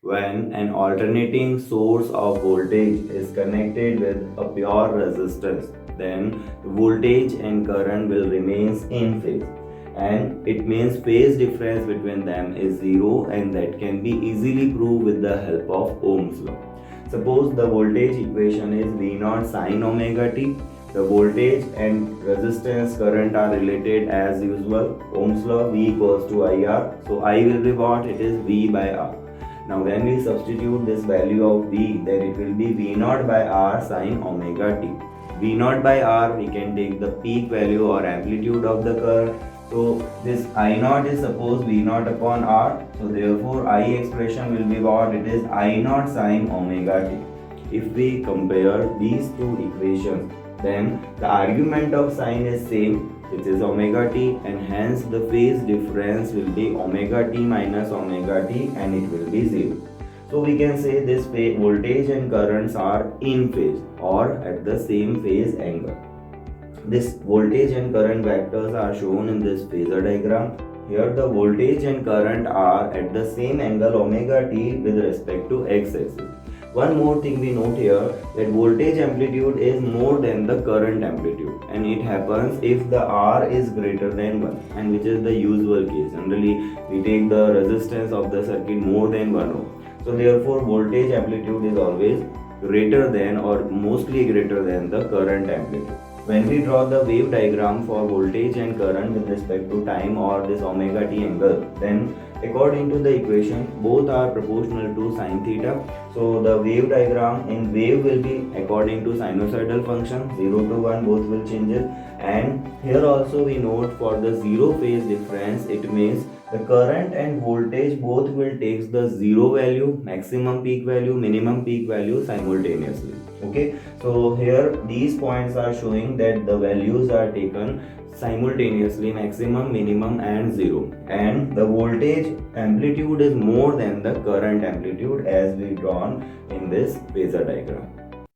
When an alternating source of voltage is connected with a pure resistance, then voltage and current will remain in phase, and it means phase difference between them is zero, and that can be easily proved with the help of Ohm's law. Suppose the voltage equation is V naught sine omega t. The voltage and resistance current are related as usual. Ohm's law, V equals to IR. So I will be what? It is V by R. Now when we substitute this value of V, then it will be V naught by R sine omega t. V naught by R, we can take the peak value or amplitude of the current. So this I naught is suppose V naught upon R. So therefore I expression will be what? It is I naught sine omega t. If we compare these two equations, then the argument of sine is same, which is omega t, and hence the phase difference will be omega t minus omega t, and it will be 0. So we can say this voltage and currents are in phase or at the same phase angle. This voltage and current vectors are shown in this phasor diagram. Here the voltage and current are at the same angle omega t with respect to x-axis. One more thing we note here, that voltage amplitude is more than the current amplitude, and it happens if the R is greater than 1, and which is the usual case. Generally we take the resistance of the circuit more than 1 ohm. So therefore voltage amplitude is always greater than or mostly greater than the current amplitude. When we draw the wave diagram for voltage and current with respect to time or this omega t angle, then according to the equation, both are proportional to sine theta. So the wave diagram in wave will be according to sinusoidal function, 0 to 1 both will changes. And here also we note for the zero phase difference, it means the current and voltage both will take the zero value, maximum peak value, minimum peak value simultaneously. Okay, so here these points are showing that the values are taken simultaneously, maximum, minimum and 0, and the voltage amplitude is more than the current amplitude as we drawn in this phasor diagram.